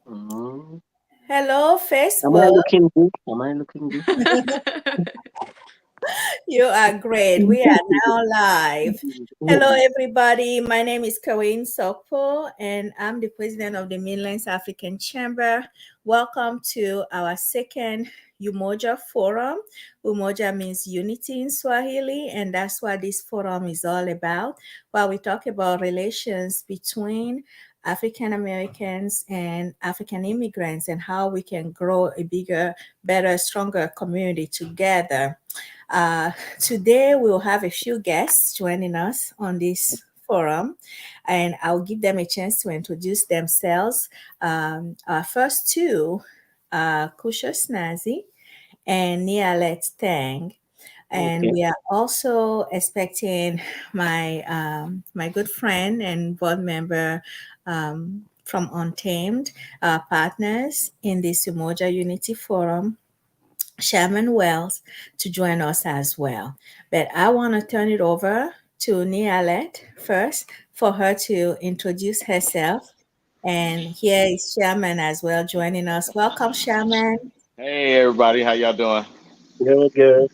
Mm. Hello, Am I Facebook. looking good? Am I looking good? You are great. We are now live. Hello, everybody. My name is Kawin Sokpo, and I'm the president of the Midlands African Chamber. Welcome to our second Umoja Forum. Umoja means unity in Swahili, and that's what this forum is all about. While we talk about relations between African Americans and African immigrants and how we can grow a bigger, better, stronger community together. Today, we'll have a few guests joining us on this forum, and I'll give them a chance to introduce themselves. Our first two are Kusha Snazi and Nialet Tang. And Okay. we are also expecting my good friend and board member from Untamed, partners in this Umoja Unity Forum, Shaman Wells, to join us as well. But I want to turn it over to Nialet first for her to introduce herself. And here is Shaman as well joining us. Welcome, Shaman. Hey everybody, how y'all doing? Good, good.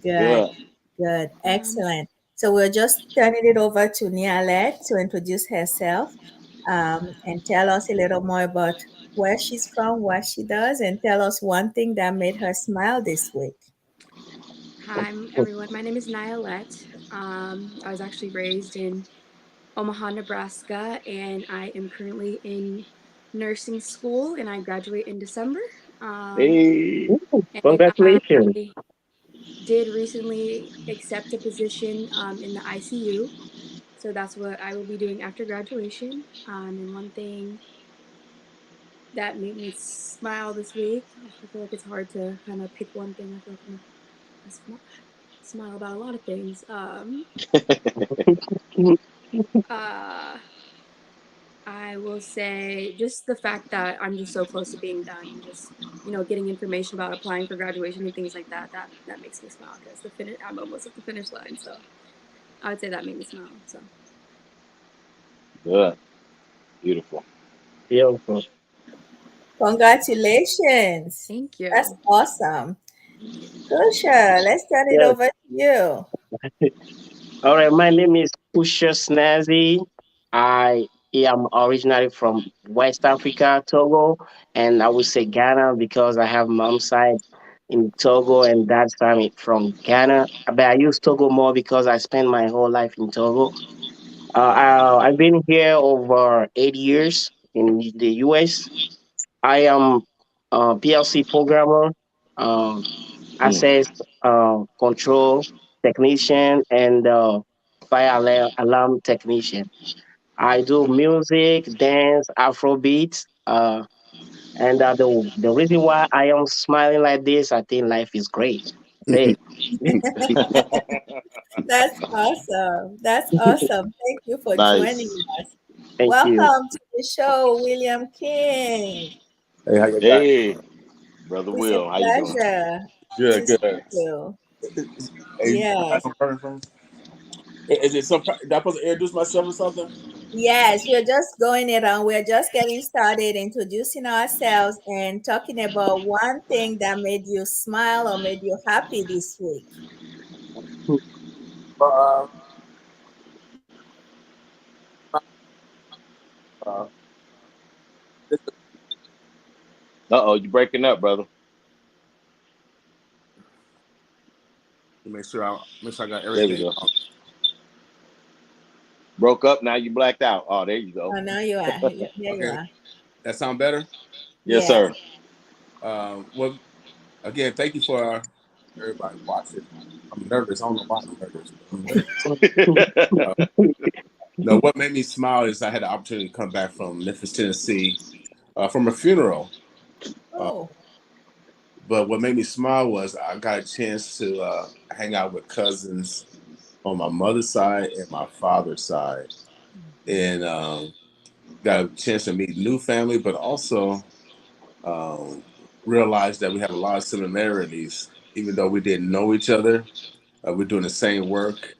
Good, Good. good, excellent. So we're just turning it over to Nialet to introduce herself and tell us a little more about where she's from, what she does, and tell us one thing that made her smile this week. Hi, everyone. My name is Nialette. I was actually raised in Omaha, Nebraska, and I am currently in nursing school, and I graduate in December. Hey. And Congratulations. I did recently accept a position in the ICU, so that's what I will be doing after graduation. And one thing that made me smile this week, I feel like it's hard to kind of pick one thing. I feel like smile about a lot of things. Uh, I will say just the fact that I'm just so close to being done and just getting information about applying for graduation and things like that. That makes me smile because I'm almost at the finish line. So I would say that made me smile. So Good. Beautiful. Beautiful. Congratulations. thank That's you. awesome. Kusha, let's turn it Yes. over to you. All right. My name is Pusha Snazi. I am originally from West Africa, Togo, and I would say Ghana because I have mom's side in Togo and dad's side from Ghana. But I use Togo more because I spent my whole life in Togo. I've been here over 8 years in the US. I am a PLC programmer, um, Mm. access control technician, and alarm technician. I do music, dance, Afrobeats. And the reason why I am smiling like this, I think life is great. That's That's awesome. That's awesome. Thank you for joining Nice. us. Thank you. Welcome to the show, William King. Hey, how you guys? Hey, brother It's a Will, how you doing? pleasure to Good, see good. you. Hey, Yes. is it some? Did I supposed to introduce myself or something? Yes, we're just going around. We're just getting started, introducing ourselves and talking about one thing that made you smile or made you happy this week. Uh, uh, let Uh-oh, you breaking up, brother. me make sure I got There we everything. go. Broke up, now you blacked out. Oh, there you go. Oh, now you are. There you Okay, are. that sound better. Yes, Yes. sir. Well, again, thank you for everybody watching. I'm nervous. I don't know why I'm nervous. No, what made me smile is I had the opportunity to come back from Memphis, Tennessee, from a funeral. Uh, Oh, but what made me smile was I got a chance to hang out with cousins on my mother's side and my father's side, and got a chance to meet new family, but also um, realized that we have a lot of similarities, even though we didn't know each other. We're doing the same work,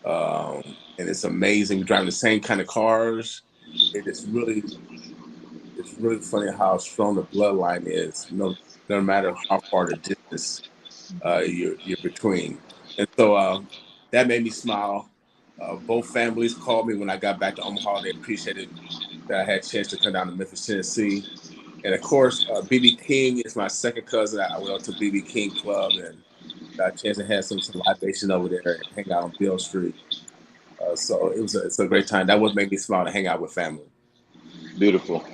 and it's amazing. We're driving the same kind of cars. It is really, it's really funny how strong the bloodline is. No matter how far the distance you're between. And so that made me smile. Both families called me when I got back to Omaha. They appreciated that I had a chance to come down to Memphis, Tennessee. And of course, BB King is my second cousin. I went up to BB King Club and got a chance to have some libation over there and hang out on Beale Street. So it's a great time. That would make me smile to hang out with family. Beautiful.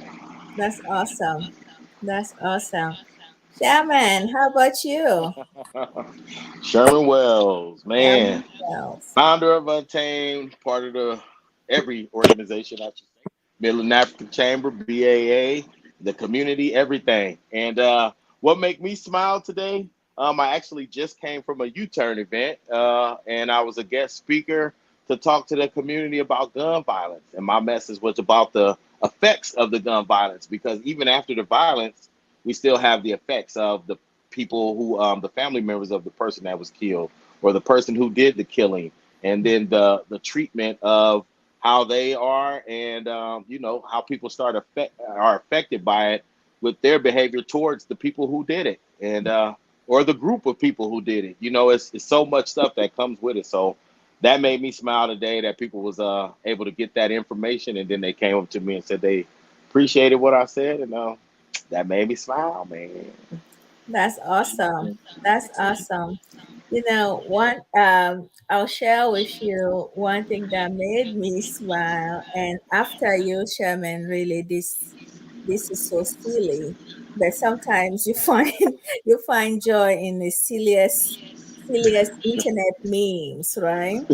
That's awesome. That's awesome. Shaman, how about you? Sherman Wells, man, Shaman Wells. founder of Untamed, part of the every organization, I should say. Midlands African Chamber, BAA, the community, everything. And what make me smile today? I actually just came from a U-turn event, and I was a guest speaker to talk to the community about gun violence. And my message was about the effects of the gun violence, because even after the violence, we still have the effects of the people who, the family members of the person that was killed, or the person who did the killing, and then the treatment of how they are, and how people are affected by it with their behavior towards the people who did it, and or the group of people who did it. It's so much stuff that comes with it. So that made me smile today that people was able to get that information, and then they came up to me and said they appreciated what I said, and that made me smile, man. That's awesome. That's awesome. I'll share with you one thing that made me smile. And after you, Sherman, really, this is so silly. But sometimes you find you find joy in the silliest internet memes, right?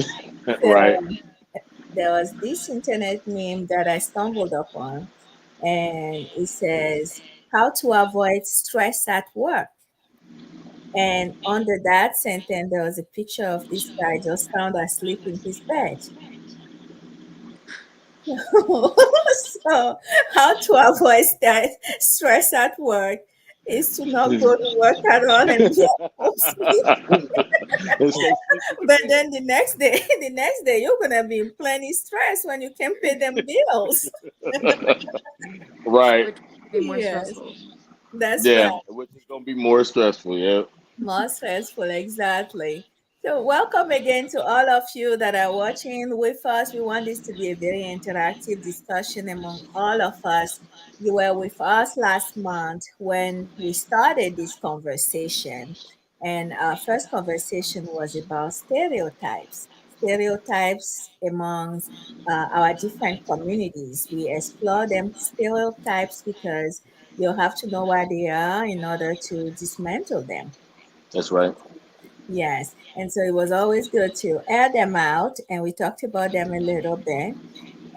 Right. So there was this internet meme that I stumbled upon, and it says how to avoid stress at work. And under that sentence, there was a picture of this guy just found asleep in his bed. So, how to avoid that stress at work is to not go to work at all and be asleep. And stay sleeping But again. then the next day, the next day, you're gonna be in plenty stress when you can pay them bills. Right. Which would be more Yes, stressful. that's right. Yeah, which is gonna be more stressful. Yeah. More stressful, exactly. So, welcome again to all of you that are watching with us. We want this to be a very interactive discussion among all of us. You were with us last month when we started this conversation, and our first conversation was about stereotypes. Stereotypes amongst our different communities. We explore them stereotypes because you have to know where they are in order to dismantle them. That's right. Yes. And so it was always good to air them out, and we talked about them a little bit.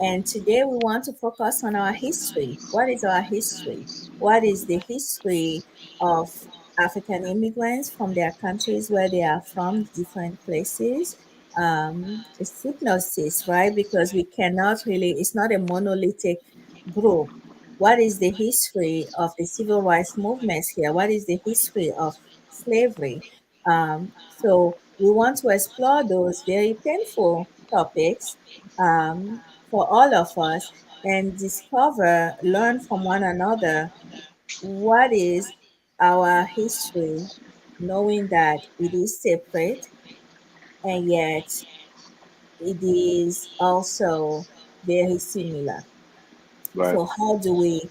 And today we want to focus on our history. What is our history? What is the history of African immigrants from their countries where they are from, different places? It's hypnosis, right? Because we cannot really, it's not a monolithic group. What is the history of the civil rights movements here? What is the history of slavery? So we want to explore those very painful topics for all of us and discover, learn from one another what is our history, knowing that it is separate and yet it is also very similar. Right. So, how do we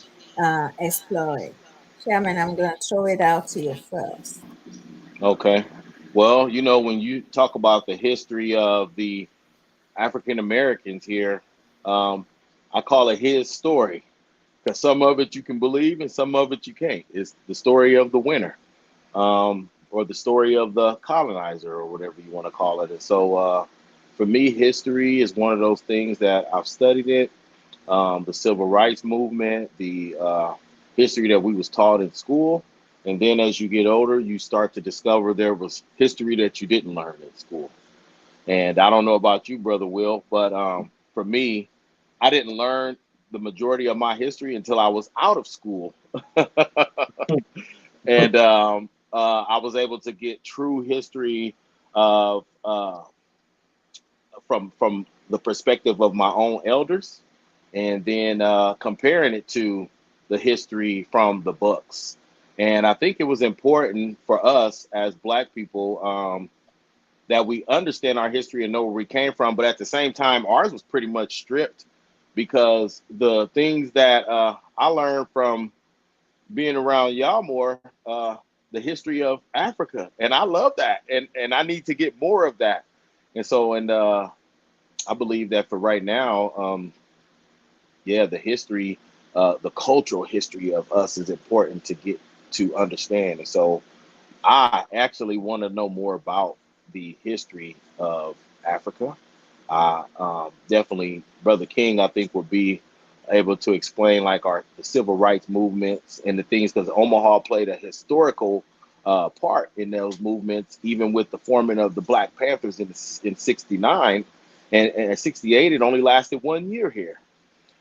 explore it? Chairman, I'm going to throw it out to you first. Okay. Well, when you talk about the history of the African Americans here, um, I call it his story, because some of it you can believe and some of it you can't. It's the story of the winner, or the story of the colonizer, or whatever you want to call it. And so, for me, history is one of those things that I've studied it. The civil rights movement, the history that we was taught in school, and then as you get older, you start to discover there was history that you didn't learn in school. And I don't know about you, Brother Will, but for me, I didn't learn the majority of my history until I was out of school. And I was able to get true history of from the perspective of my own elders, and then comparing it to the history from the books. And I think it was important for us as Black people that we understand our history and know where we came from. But at the same time, ours was pretty much stripped because the things that I learned from being around y'all more, the history of Africa. And I love that. And I need to get more of that. And so, I believe that for right now, the history, the cultural history of us is important to get to understand. And so I actually want to know more about the history of Africa. Definitely, Brother King, I think, will be able to explain like the civil rights movements and the things, because Omaha played a historical part in those movements, even with the forming of the Black Panthers in '69 and '68. It only lasted 1 year here,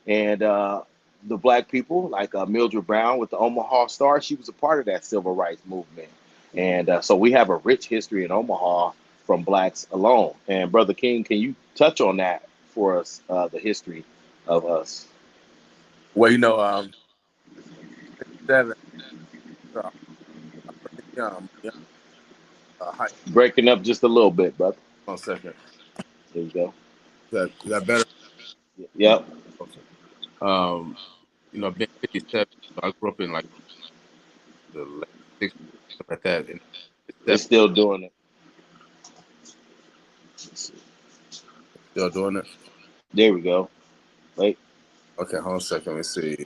and the Black people like Mildred Brown with the Omaha Star, she was a part of that civil rights movement, and so we have a rich history in Omaha from Blacks alone. And Brother King, can you touch on that for us, the history of us? Well, seven. Yeah. Hi. Breaking up just a little bit, brother. 1 second. There you go. Is that better? Yep. Okay. Being 57, so I grew up in like the late 60s, something like that. And It's still doing it. still doing it. There we go. Wait. Okay, hold on a second. Let me see.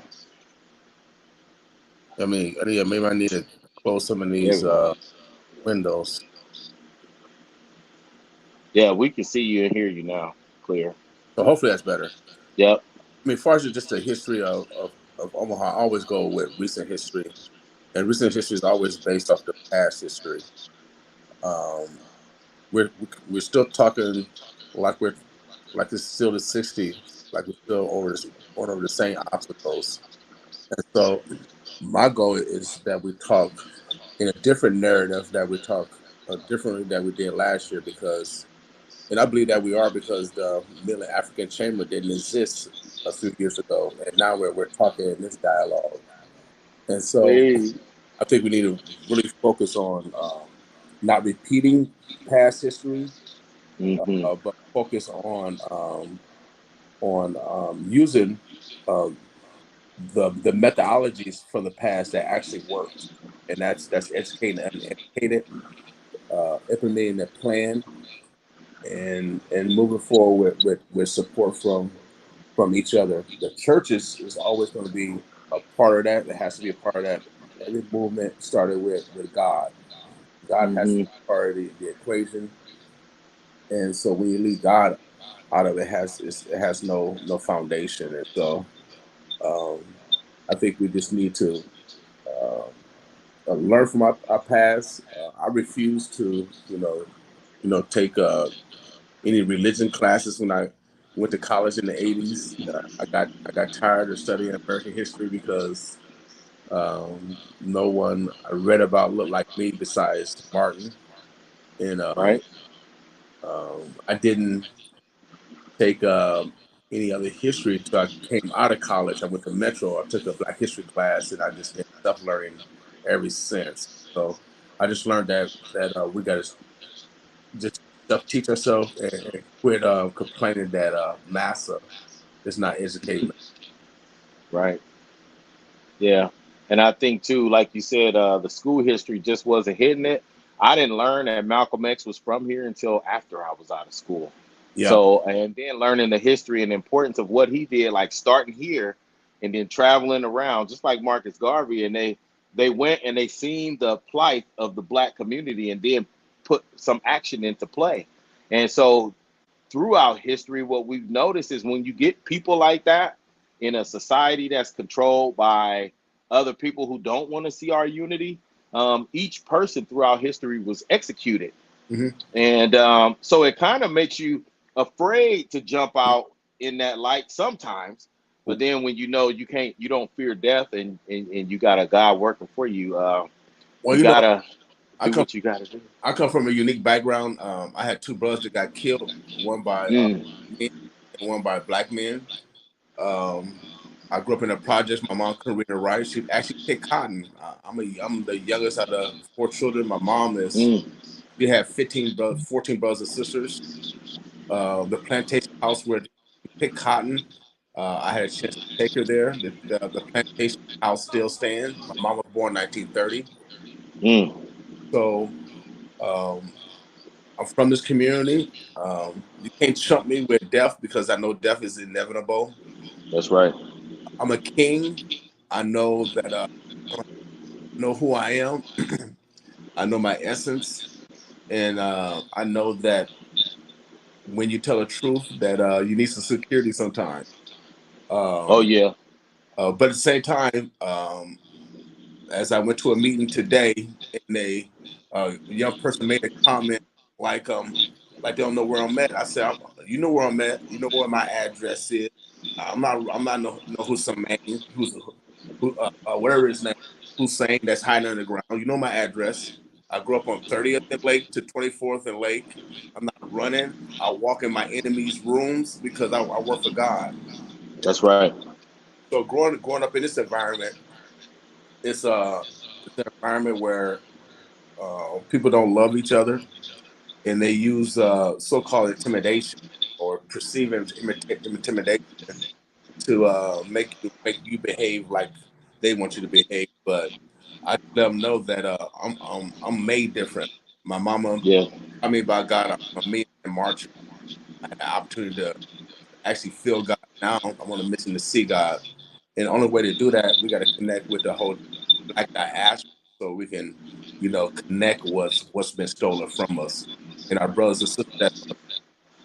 Maybe I need to close some of these windows. Yeah, we can see you and hear you now. Clear. So hopefully that's better. Yep. As far as just the history of Omaha, I always go with recent history. And recent history is always based off the past history. We're still talking like it's still the '60s, like we're still over the same obstacles. And so my goal is that we talk in a different narrative, that we talk differently than we did last year, and I believe that we are, because the Midlands African Chamber didn't exist a few years ago, and now we're talking in this dialogue. And so I think we need to really focus on not repeating past history, but focus on using the methodologies from the past that actually worked, and that's educating the uneducated, implementing a plan, and moving forward with support from each other. The church is always going to be a part of that. It has to be a part of that. Every movement started with God. God has to be part of the equation, and so when you leave God out of it, it has no foundation. And so I think we just need to learn from our past. I refuse to take any religion classes when I went to college in the '80s. I got tired of studying American history because no one I read about looked like me besides Martin. And Right. I didn't take any other history until I came out of college. I went to Metro. I took a Black history class, and I just been self-learning ever since. So I just learned that we got to just self-teach ourselves and quit complaining that massa is not educating. Right. Yeah. And I think too, like you said, the school history just wasn't hitting it. I didn't learn that Malcolm X was from here until after I was out of school. Yeah. So, and then learning the history and importance of what he did, like starting here and then traveling around, just like Marcus Garvey. And they went and they seen the plight of the Black community and then put some action into play. And so throughout history, what we've noticed is when you get people like that in a society that's controlled by other people who don't want to see our unity, each person throughout history was executed. And so it kind of makes you afraid to jump out in that light sometimes. But then when you don't fear death, and you got a God working for you, you gotta do what you gotta do. I come from a unique background. I had two brothers that got killed, one by men and one by Black men. I I grew up in the projects. My mom couldn't read or write. She actually picked cotton. I'm the youngest out of 4 children. My mom she had 14 brothers and sisters. The plantation house where we picked cotton. I had a chance to take her there. The plantation house still stands. My mom was born 1930. So I'm from this community. You can't trump me with death because I know death is inevitable. That's right. I'm a king. I know that I know who I am. I know my essence, and I know that when you tell the truth, that you need some security sometimes. Oh Um, yeah. but at the same time, as I went to a meeting today, and a young person made a comment like they don't know where I'm at. I said, "You know where I'm at. You know where my address is. I'm not know who's some man who whatever his name, who's saying that's hiding underground. You know my address. I grew up on 30th and Lake to 24th and Lake. I'm not running. I walk in my enemies' rooms because I work for God. That's right. So growing up in this environment, it's it's an environment where people don't love each other, and they use so-called intimidation or perceived intimidation to make you behave like they want you to behave. But I let them know that I'm made different. My mama, Yeah. I mean, by God, I'm me in March. I had the opportunity to actually feel God. Now I'm on a mission to see God, and the only way to do that, we got to connect with the whole Black diaspora, so we can, connect what's been stolen from us. And our brothers and sisters that's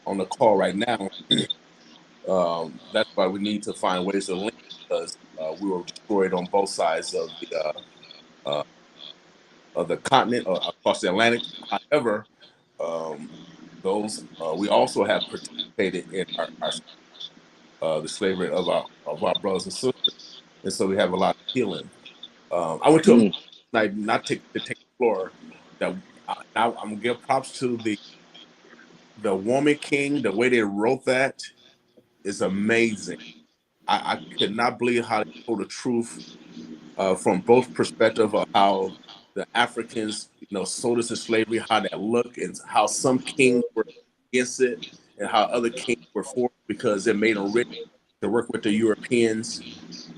on the call right now, that's why we need to find ways to link, because we were destroyed on both sides uh, of the continent or across the Atlantic. However, um, those we also have participated in the slavery of our brothers and sisters, and so we have a lot of healing. I went to a like not to take the floor. That I'm gonna give props to the Woman King. The way they wrote that is amazing. I could not believe how they told the truth from both perspective of how the Africans, sold us in slavery, how that looked, and how some kings were against it, and how other kings were for it because it made them rich to work with the Europeans,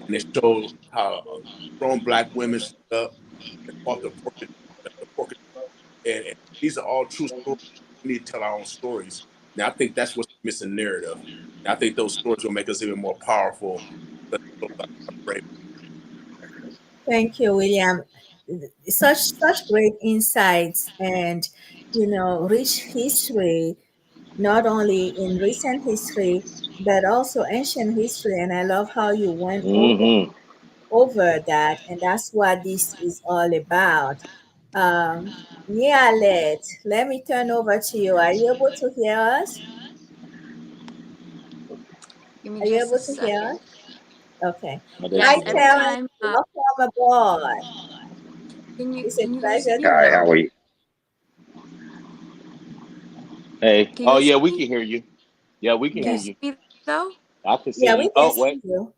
and it showed how strong Black women stood up and fought the pork, and these are all true stories. We need to tell our own stories. Now, I think that's what's missing narrative. And I think those stories will make us even more powerful. Thank you, William. Such great insights and rich history, not only in recent history but also ancient history. And I love how you went over that, and that's what this is all about. Um, yeah, let me turn over to you. Are you able to hear us? Give me Are you just a able to hear us? second. Okay. Hi, Yes, every Terrence. time. Welcome aboard. It's a Can you guys see pleasure me to or Hi, have how no? are you. you? Hey. Can you Oh guys yeah, see we me? can hear you. Yeah, we can Can hear you Yeah. see you. me though? I can see Yeah, you. we can Oh see wait. you.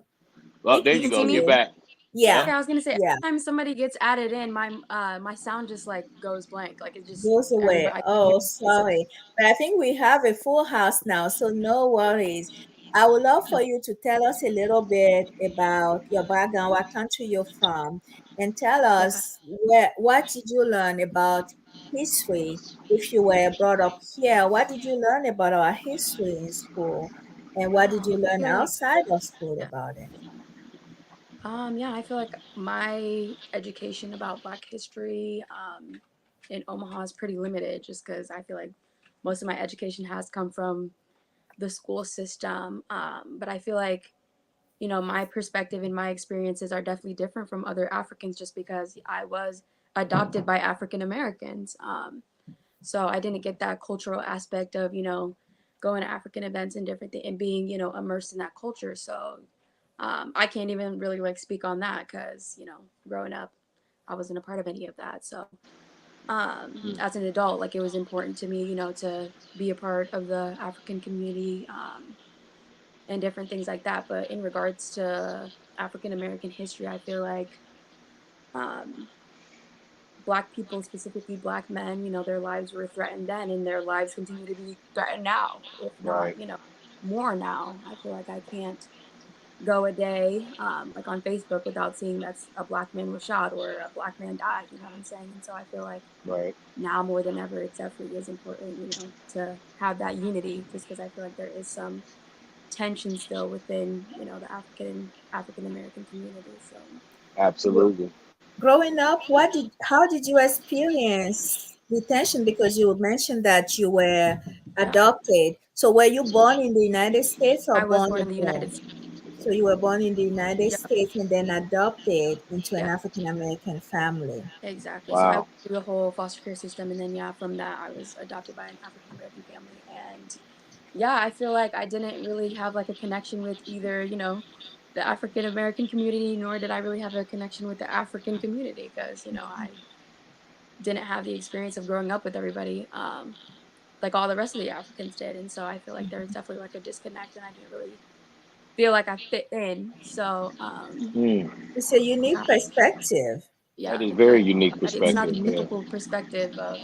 Oh, there We You you can can go. see see You're me? you. back. Yeah. Yeah. Okay, I was gonna say every Yeah. time somebody gets added in, my sound just like goes blank. Like it just Goes away. everybody I can't hear Oh, anybody say sorry. But I think we have a full house now, so no worries. I would love for you to tell us a little bit about your background, what country you're from, and tell yeah. us what did you learn about history if you were brought up here? What did you learn about our history in school? And what did you I learn feel like outside of school yeah. about it? Yeah, I feel like my education about Black history in Omaha is pretty limited just because I feel like most of my education has come from the school system. But I feel like, my perspective and my experiences are definitely different from other Africans just because I was adopted by African Americans. So I didn't get that cultural aspect of, going to African events and different things and being, immersed in that culture. So I can't even really like speak on that because, growing up, I wasn't a part of any of that. So as an adult, like it was important to me, to be a part of the African community. and different things like that. But in regards to African American history, I feel like um, Black people, specifically Black men, their lives were threatened then, and their lives continue to be threatened now, if not, Right. more now. I feel like I can't go a day like on Facebook without seeing that's a Black man was shot or a Black man died. You know what I'm saying? And so I feel like Right. now more than ever, it definitely is important, to have that unity. Just because I feel like there is some tension still within, the African American community. So Absolutely. Growing up, how did you experience detention? Because you mentioned that you were yeah, adopted. So were you born in the United States or I was born born in the abroad? United States. So you were born in the United Yeah, States and then adopted into an yeah, African American family. exactly. So I went Wow. through the whole foster care system, and then yeah, from that I was adopted by an African American family, and yeah, I feel like I didn't really have like a connection with either, the African American community, nor did I really have a connection with the African community because, I didn't have the experience of growing up with everybody like all the rest of the Africans did. And so I feel like there was definitely like a disconnect and I didn't really feel like I fit in. So, Mm. It's a unique yeah, perspective. That yeah, is I, very unique it's not perspective. the Yeah. typical perspective of,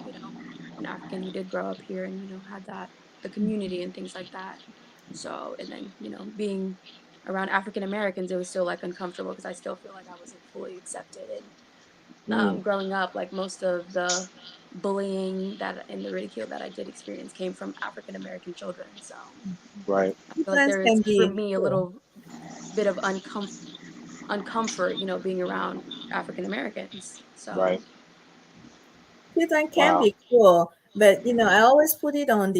an African who did grow up here and, had the community and things like that. So, and then, being around African Americans, it was still like uncomfortable because I still feel like I wasn't fully accepted. And Mm. growing up, like most of the bullying that and the ridicule that I did experience came from African American children. So Right. I feel like Difference there can is for be me a cool. little bit of uncomfort, being around African Americans. So Right. Children can Wow. be cruel, but I always put it on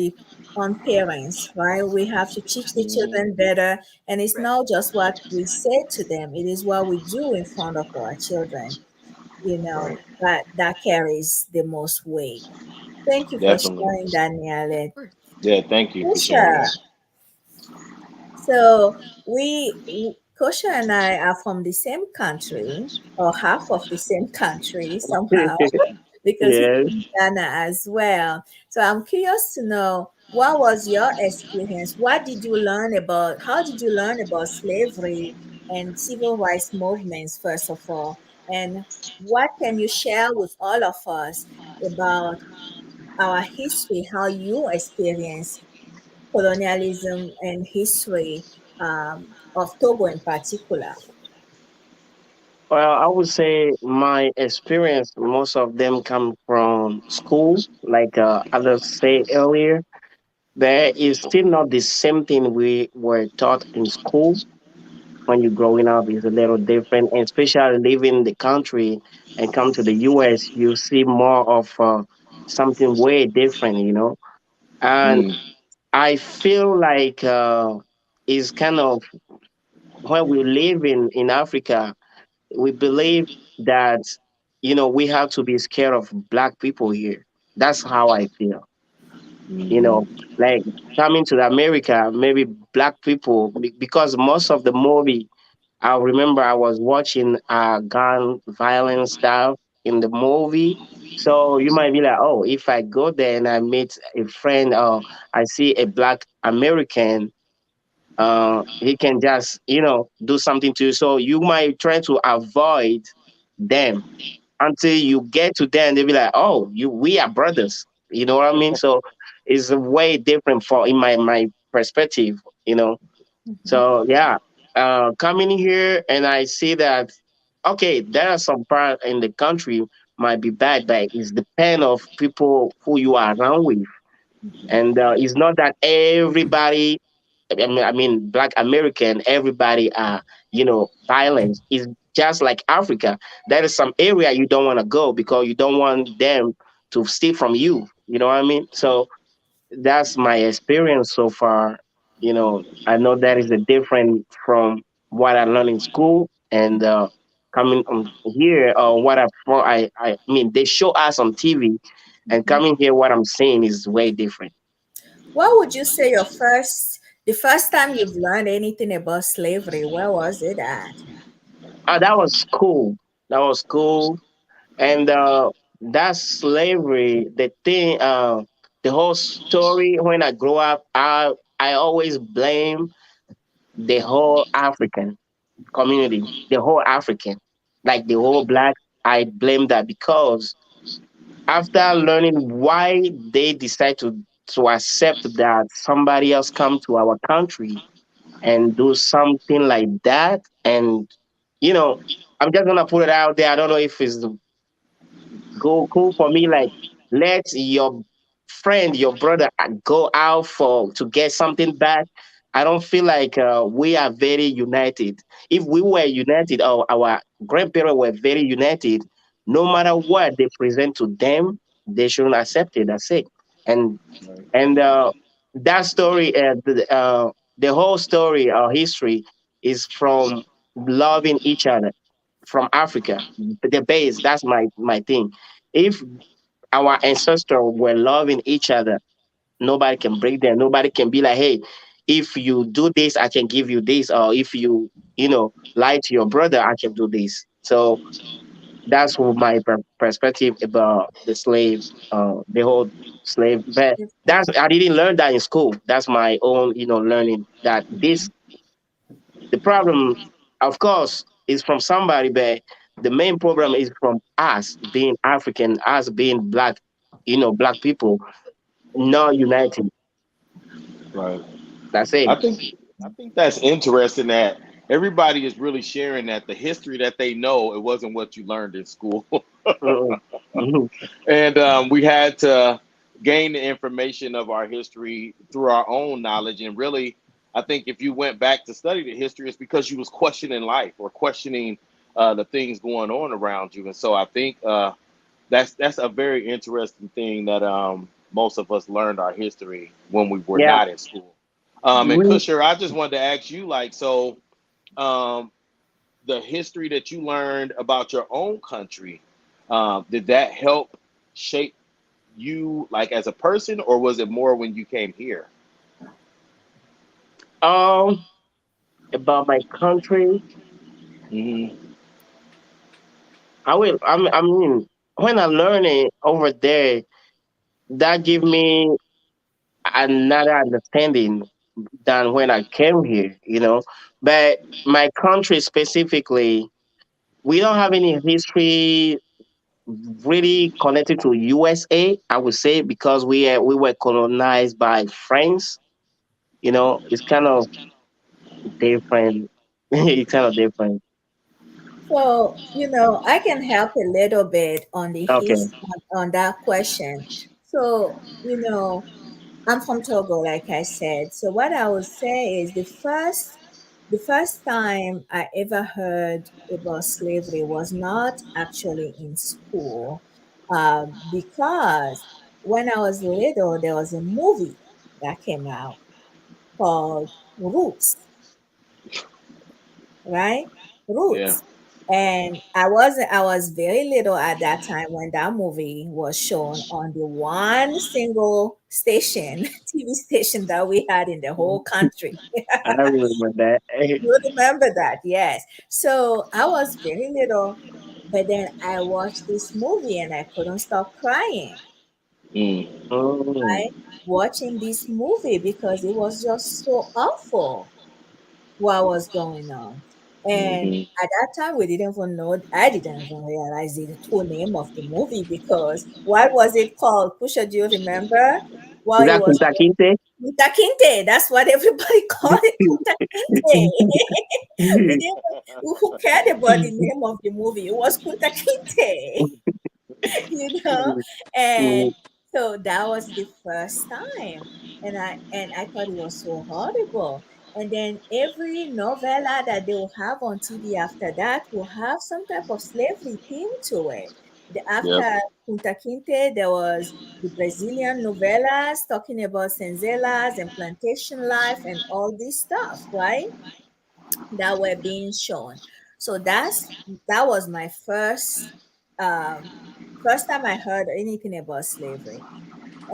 parents, right? We have to teach the Hmm. children better, and it's right, not just what we say to them; it is what we do in front of our children. Right. That carries the most weight. Thank you for Definitely. sharing that, of Nialet. course. Yeah. Thank you for sharing that. Kusha, so Kosha and I are from the same country, or half of the same country somehow, because he's Yes. in Ghana as well. So I'm curious to know, what was your experience? What did you learn about? How did you learn about slavery and civil rights movements, first of all? And what can you share with all of us about our history, how you experience colonialism and history of Togo in particular? Well, I would say my experience, most of them come from school, like others say earlier. There is still not the same thing we were taught in school. When you're growing up, is a little different, and especially leaving the country and come to the US, you see more of something way different, And Mm. I feel like it's kind of when we live in Africa, we believe that we have to be scared of black people here. That's how I feel. you Hmm. know like coming to America, maybe black people, because most of the movie, I remember I was watching gun violence stuff in the movie. So you might be like, oh, if I go there and I meet a friend, or I see a black American, he can just do something to you, so you might try to avoid them until you get to them. They'll be like, oh, we are brothers. You know what I mean? So it's a way different for in my perspective. So yeah, coming here and I see that, okay, there are some part in the country might be bad, but it's depend of people who you are around with. And it's not that everybody, I mean, Black American, everybody are, violent. It's just like Africa. There is some area you don't want to go because you don't want them to steal from you. You know what I mean? So that's my experience so far. I know that is a different from what I learned in school, and coming here, what I mean, they show us on TV, and coming here, what I'm saying is way different. What would you say the first time you've learned anything about slavery? Where was it at? That was cool. That was cool. And that slavery, the whole story. When I grow up, I always blame the whole African community, the whole African, like the whole black. I blame that because after learning why they decide to accept that somebody else come to our country and do something like that, and you know, I'm just gonna put it out there. I don't know if it's go cool for me. Like, let your friend, your brother, go out for to get something back. I don't feel like we are very united. If we were united, or our grandparents were very united, no matter what they present to them, they shouldn't accept it. That's it. And Right. and that story, the whole story or history is from loving each other from Africa. The base, that's my thing. If our ancestors were loving each other, nobody can break them. Nobody can be like, hey, if you do this, I can give you this, or if you lie to your brother, I can do this. So that's what my perspective about the slave, the whole slave. But that's I didn't learn that in school. That's my own, learning that this the problem, of course, is from somebody, but the main problem is from us being African, us being black, black people, not united. Right. That's it. I think that's interesting that everybody is really sharing that the history that they know it wasn't what you learned in school, Mm-mm. Mhm. and we had to gain the information of our history through our own knowledge. And really, I think if you went back to study the history, it's because you was questioning life or questioning the things going on around you. And so I think that's a very interesting thing that most of us learned our history when we were Yeah. not in school. And We, Kusher, I just wanted to ask you, like, so um, the history that you learned about your own country, did that help shape you, like, as a person, or was it more when you came here? um, about my country, Hmm. I mean, when I learn it over there, that give me another understanding than when I came here. But my country specifically, we don't have any history really connected to USA. I would say because we were colonized by France. It's kind of different. It's kind of different. So, I can help a little bit on the Okay. his on that question. So, I'm from Togo, like I said. So what I would say is the first time I ever heard about slavery was not actually in school, because when I was little, there was a movie that came out called Roots, right? Yeah. Roots. And I was very little at that time when that movie was shown on the one single station, TV station that we had in the whole country. I remember that. You remember that? Yes. So I was very little, but then I watched this movie and I couldn't stop crying, Mm. Mm, right? Watching this movie because it was just so awful what was going on. And Hmm. at that time, we didn't even know, I didn't even realize the true name of the movie because what was it called? Pusha, do you remember? is Well, it that was Kunta Kinte? Kunta Kinte. That's what everybody called it, Kunta Kinte. We didn't, who cared about the name of the movie? It was Kunta Kinte. you know and so that was the first time, and I thought it was so horrible. And then every novella that they will have on TV after that will have some type of slavery theme to it. Yep. After Punta Quinte, there was the Brazilian novellas talking about senzelas and plantation life and all this stuff, right? That were being shown. So that was my um, first time I heard anything about slavery.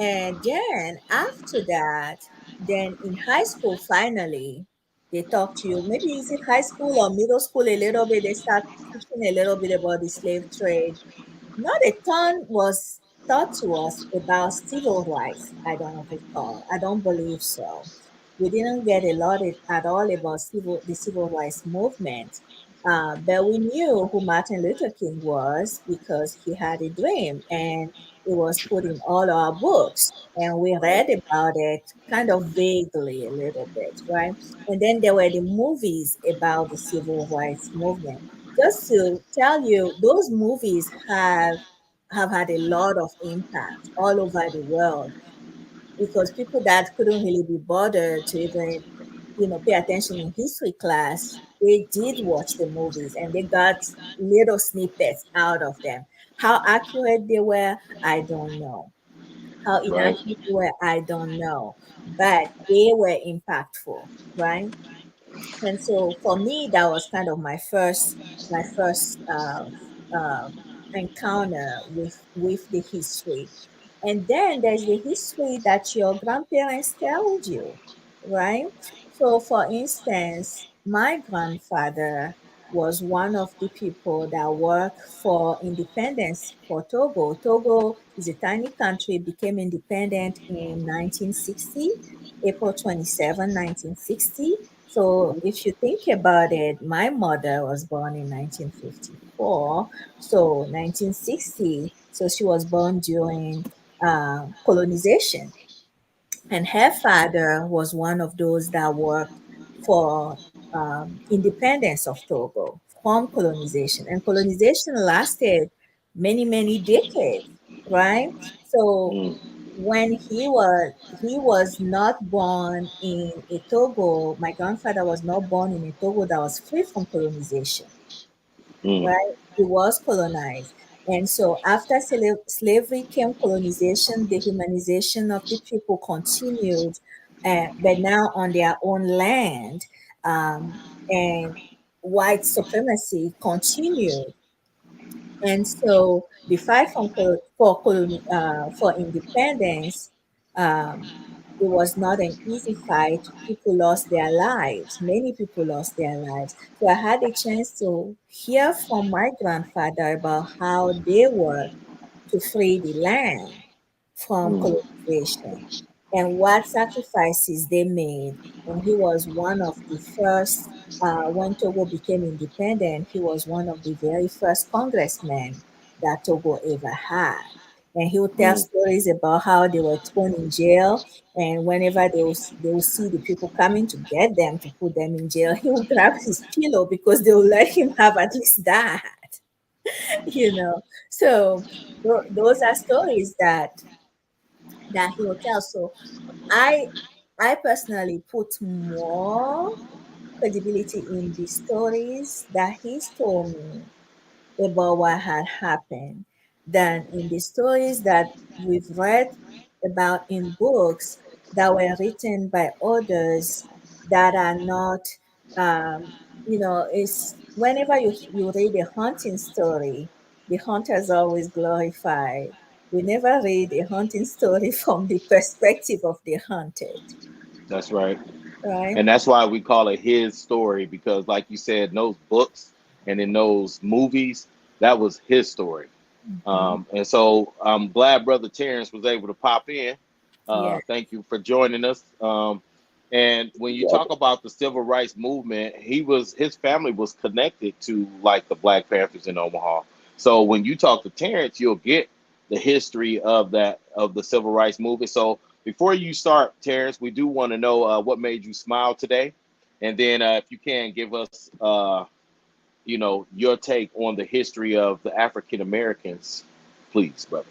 And then after that, then in high school, finally, they talk to you. Maybe is it high school or middle school a little bit? They start teaching a little bit about the slave trade. Not a ton was taught to us about civil rights. I don't know if it's called. I don't believe so. We didn't get a lot at all about the civil rights movement. But we knew who Martin Luther King was because he had a dream and it was put in all our books. And we read about it kind of vaguely a little bit, right? And then there were the movies about the civil rights movement. Just to tell you, those movies have had a lot of impact all over the world because people that couldn't really be bothered to even, pay attention in history class, they did watch the movies and they got little snippets out of them. How accurate they were, I don't know. How Right. inaccurate they were, I don't know. But they were impactful, right? And so for me, that was kind of my first encounter with the history. And then there's the history that your grandparents told you, right? So, for instance, my grandfather was one of the people that worked for independence for Togo. Togo is a tiny country, became independent in 1960, April 27, 1960. So, if you think about it, my mother was born in 1954, so 1960. So, she was born during colonization. And her father was one of those that worked for independence of Togo from colonization. And colonization lasted many, many decades, right? So Mm, when he was not born in a Togo, my grandfather was not born in a Togo that was free from colonization, mm, right? It was colonized. And so after slavery came colonization, the humanization of the people continued, but now on their own land, and white supremacy continued. And so the fight for independence, it was not an easy fight. People lost their lives. Many people lost their lives. So I had a chance to hear from my grandfather about how they worked to free the land from mm. colonization and what sacrifices they made. And he was one of the first, when Togo became independent, he was one of the very first congressmen that Togo ever had. And he would tell Mm. stories about how they were thrown in jail. And whenever they will see the people coming to get them to put them in jail, he would grab his pillow because they would let him have at least that, you know. So those are stories that he will tell. So I I personally put more credibility in the stories that he's told me about what had happened than in the stories that we've read about in books that were written by others that are not, it's whenever you read a hunting story, the hunter is always glorified. We never read a hunting story from the perspective of the hunted, That's right. right? And that's why we call it his story because, like you said, in those books and in those movies, that was his story. Mhm. And so I'm glad Brother Terrence was able to pop in. Yeah. Thank you for joining us. And when you talk about the civil rights movement, his family was connected to like the Black Panthers in Omaha. So when you talk to Terrence, you'll get the history of the civil rights movement. So before you start, Terrence, we do want to know what made you smile today, and then if you can give us your take on the history of the African Americans, please, brother.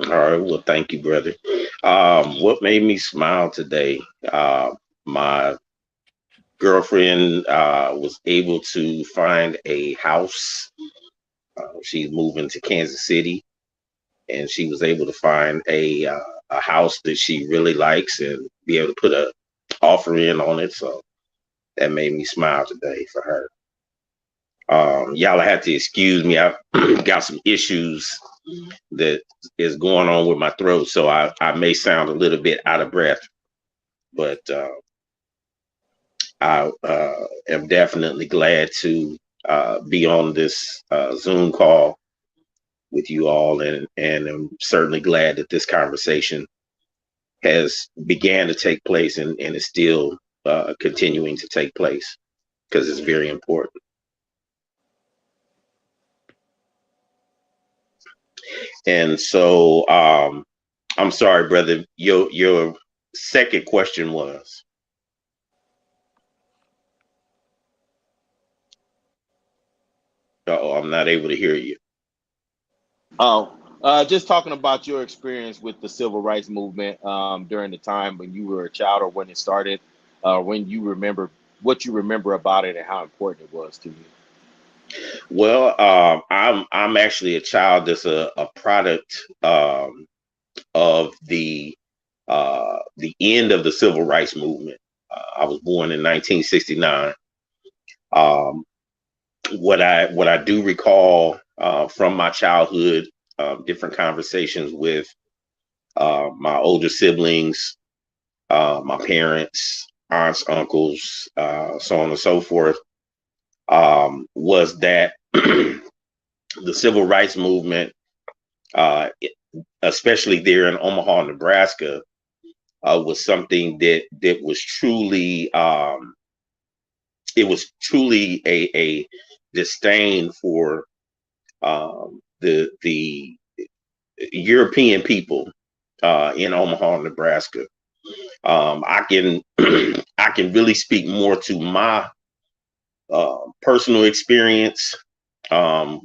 All right. Well, thank you, brother. What made me smile today? My girlfriend was able to find a house. She's moving to Kansas City, and she was able to find a house that she really likes and be able to put a offer in on it. So that made me smile today for her. Y'all have to excuse me. I've got some issues that is going on with my throat, so I may sound a little bit out of breath, but I am definitely glad to be on this Zoom call with you all, and I'm certainly glad that this conversation has began to take place and is still continuing to take place because it's very important. And so I'm sorry, brother, your second question was? Uh-oh, I'm not able to hear you. Oh, just talking about your experience with the civil rights movement during the time when you were a child or when it started, when you remember what you remember about it and how important it was to you. Well, I'm actually a child that's a product of the end of the civil rights movement. I was born in 1969. What I do recall from my childhood, different conversations with my older siblings, my parents, aunts, uncles, so on and so forth, was that the civil rights movement, especially there in Omaha, Nebraska, was something that was truly it was truly a disdain for the European people in Omaha, Nebraska. I can I can really speak more to my personal experience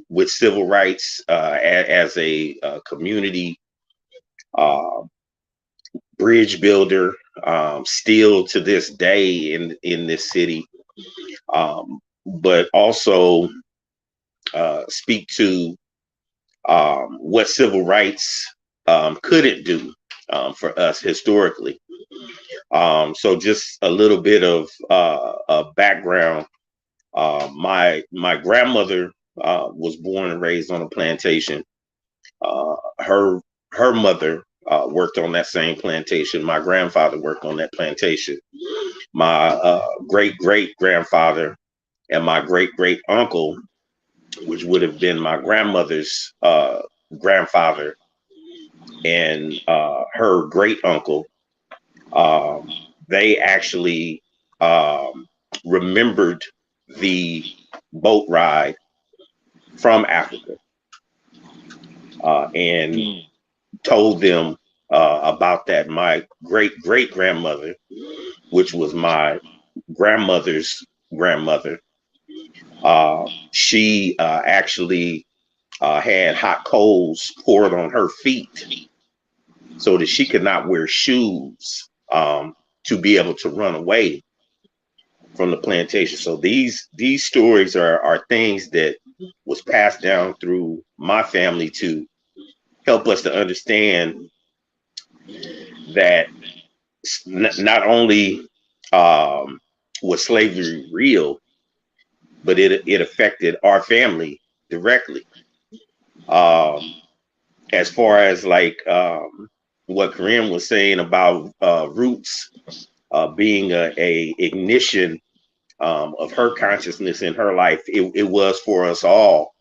with civil rights as a community bridge builder, still to this day in this city, but also speak to what civil rights couldn't do for us historically. So just a little bit of background. My grandmother was born and raised on a plantation. Her mother worked on that same plantation. My grandfather worked on that plantation. My great grandfather and my great uncle, which would have been my grandmother's grandfather, and her great uncle, they actually remembered the boat ride from Africa and told them about that. My great grandmother, which was my grandmother's grandmother, she actually had hot coals poured on her feet so that she could not wear shoes to be able to run away from the plantation. So these stories are things that was passed down through my family to help us to understand that not only was slavery real, but it affected our family directly. As far as like what Kareem was saying about roots being a ignition of her consciousness in her life, it was for us all.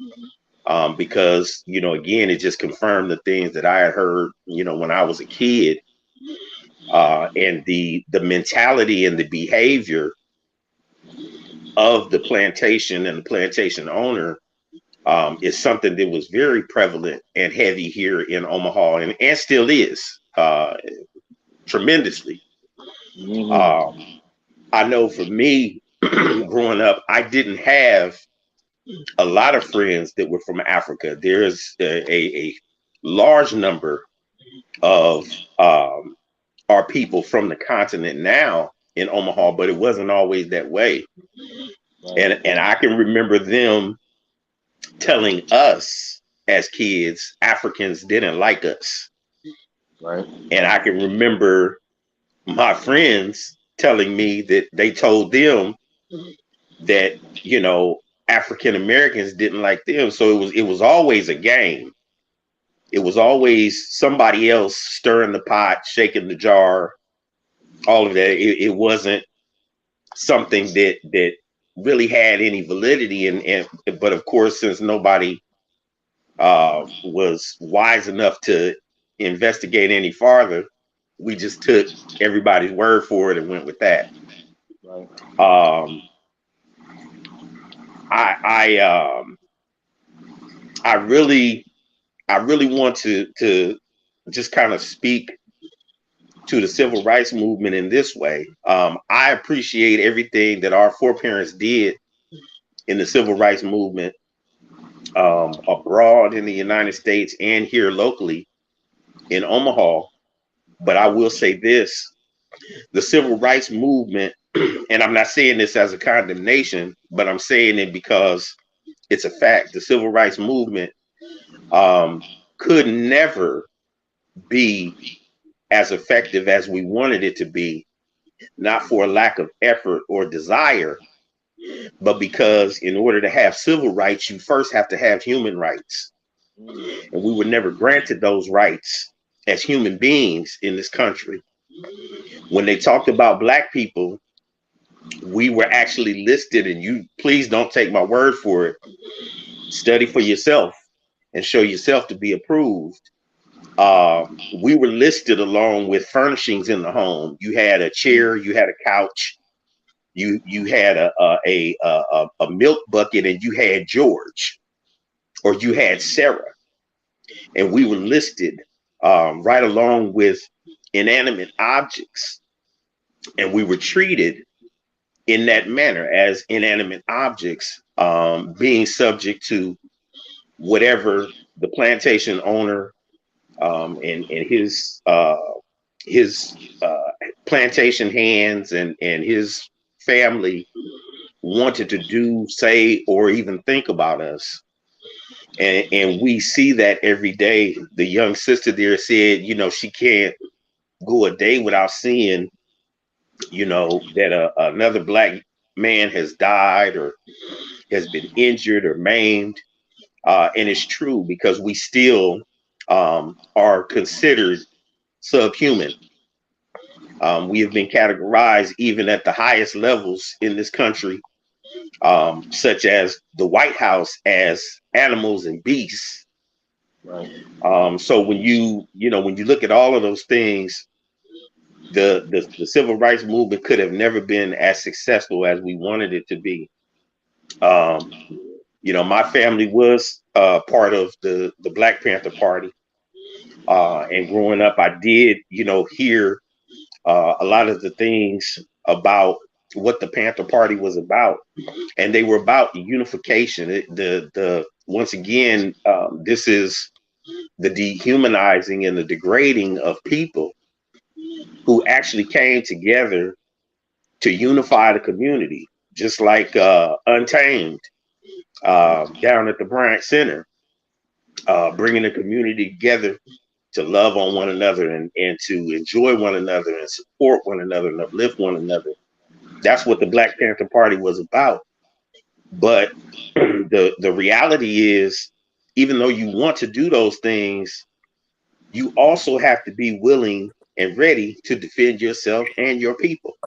Because, you know, again, it just confirmed the things that I had heard, you know, when I was a kid, and the mentality and the behavior of the plantation and the plantation owner is something that was very prevalent and heavy here in Omaha, and still is tremendously. I know for me, growing up, I didn't have a lot of friends that were from Africa. There's a large number of our people from the continent now in Omaha, but it wasn't always that way. And I can remember them telling us as kids, Africans didn't like us. Right. And I can remember my friends telling me that they told them that, you know, African Americans didn't like them. So it was always a game. It was always somebody else stirring the pot, shaking the jar, all of that. It wasn't something that really had any validity. And but of course, since nobody was wise enough to investigate any farther, We just took everybody's word for it and went with that. Right. I really want to just kind of speak to the civil rights movement in this way. I appreciate everything that our foreparents did in the civil rights movement, abroad in the United States and here locally in Omaha. But I will say this, the civil rights movement, and I'm not saying this as a condemnation, but I'm saying it because it's a fact. The civil rights movement could never be as effective as we wanted it to be, not for a lack of effort or desire, but because in order to have civil rights, you first have to have human rights. And we were never granted those rights as human beings in this country. When they talked about Black people, we were actually listed, and you please don't take my word for it. Study for yourself and show yourself to be approved. We were listed along with furnishings in the home. You had a chair, you had a couch, you had a milk bucket, and you had George, or you had Sarah, and we were listed right along with inanimate objects, and we were treated in that manner as inanimate objects, being subject to whatever the plantation owner and his plantation hands and his family wanted to do, say, or even think about us. And we see that every day. The young sister there said, you know, she can't go a day without seeing, you know, that another Black man has died or has been injured or maimed. And it's true, because we still are considered subhuman. We have been categorized even at the highest levels in this country, such as the White House, as animals and beasts. Right. So when you look at all of those things, the civil rights movement could have never been as successful as we wanted it to be. You know, my family was part of the Black Panther Party, and growing up, I did, you know, hear a lot of the things about what the Panther Party was about, and they were about unification. Once again, this is the dehumanizing and the degrading of people who actually came together to unify the community, just like Untamed down at the Bryant Center, bringing the community together to love on one another and to enjoy one another and support one another and uplift one another. That's what the Black Panther Party was about. But the reality is, even though you want to do those things, you also have to be willing and ready to defend yourself and your people.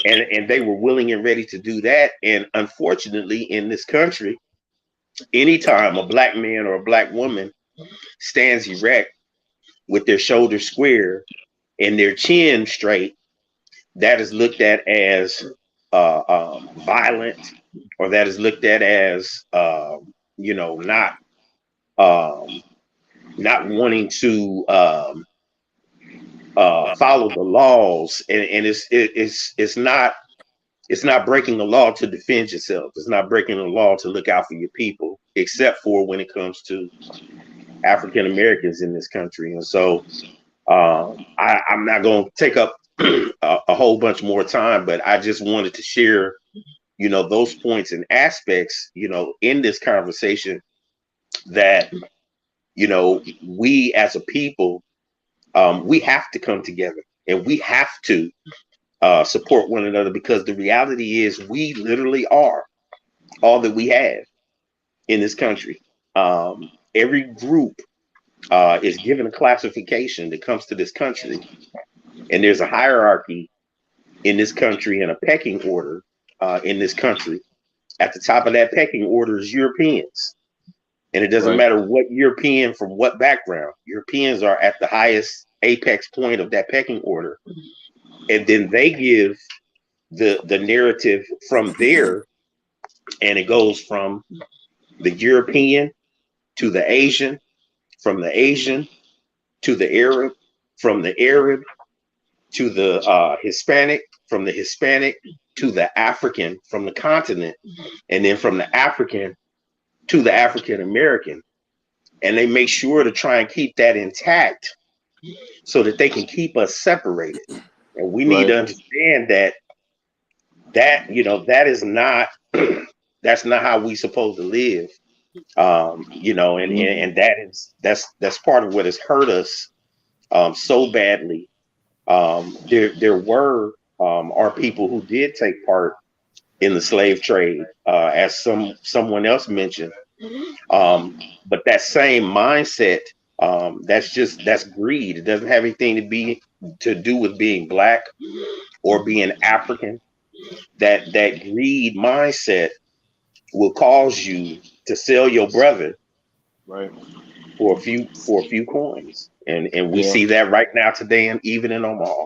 And they were willing and ready to do that. And unfortunately, in this country, anytime a Black man or a Black woman stands erect with their shoulders square and their chin straight, that is looked at as violent, or that is looked at as you know, not wanting to follow the laws, and it's not breaking the law to defend yourself. It's not breaking the law to look out for your people, except for when it comes to African Americans in this country. And so I'm not going to take up a whole bunch more time, but I just wanted to share, you know, those points and aspects, you know, in this conversation, that, you know, we as a people, we have to come together, and we have to support one another, because the reality is we literally are all that we have in this country. Every group is given a classification that comes to this country, and there's a hierarchy in this country and a pecking order in this country. At the top of that pecking order is Europeans, and it doesn't matter what European from what background. Europeans are at the highest apex point of that pecking order, and then they give the narrative from there, and it goes from the European to the Asian, from the Asian to the Arab, from the Arab to the Hispanic, from the Hispanic to the African, from the continent, and then from the African to the African American. And they make sure to try and keep that intact so that they can keep us separated. And we need Right. to understand that you know, that is not that's not how we supposed to live. You know, and that's part of what has hurt us so badly. There were our people who did take part in the slave trade, as someone else mentioned. But that same mindset, that's greed. It doesn't have anything to do with being black or being African. That greed mindset will cause you to sell your brother Right. for a few coins. And we Yeah. see that right now today, and even in Omaha.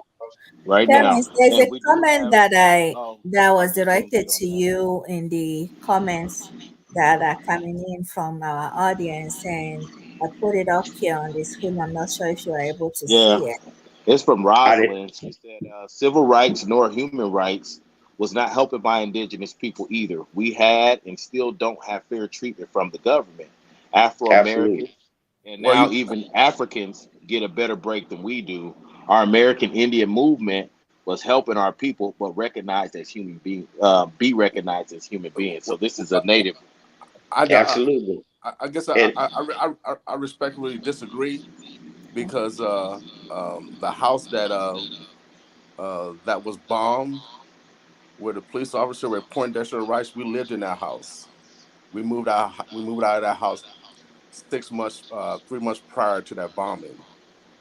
Right now. Dennis, there's a And we do comment have. that was Just want to directed get on to that. you in the comments that are coming in from our audience, and I put it up here on the screen. I'm not sure if you are able to Yeah. see it. It's from I did, Rosalind. She said, civil rights nor human rights was not helping my indigenous people either. We had and still don't have fair treatment from the government. Afro absolutely. Americans and Well, now you, even Africans get a better break than we do. Our American Indian movement was helping our people, but recognized as human being, be recognized as human beings. So this is a native. Absolutely. I guess And I respectfully disagree because the house that was bombed, where the police officer were Poindexter Rice, we lived in that house. We moved out of that house 6 months, 3 months prior to that bombing.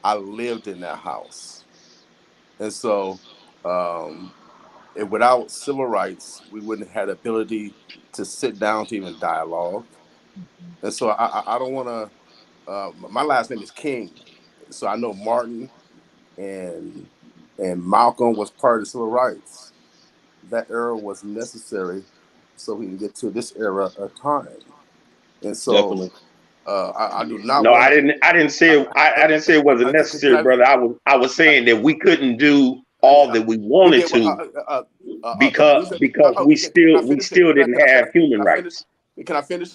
I lived in that house, and so and without civil rights, we wouldn't have had the ability to sit down to even dialogue. And so I don't want to. My last name is King, so I know Martin and Malcolm was part of the civil rights. That era was necessary so we can get to this era of time. And so Definitely. I do not no, want to. I didn't say I didn't say it wasn't Can necessary, I? brother. I was saying that we couldn't do Yeah, all that we we wanted did. to The reason. because Can I we finish it? still didn't have Can human I finish? rights. Can I finish?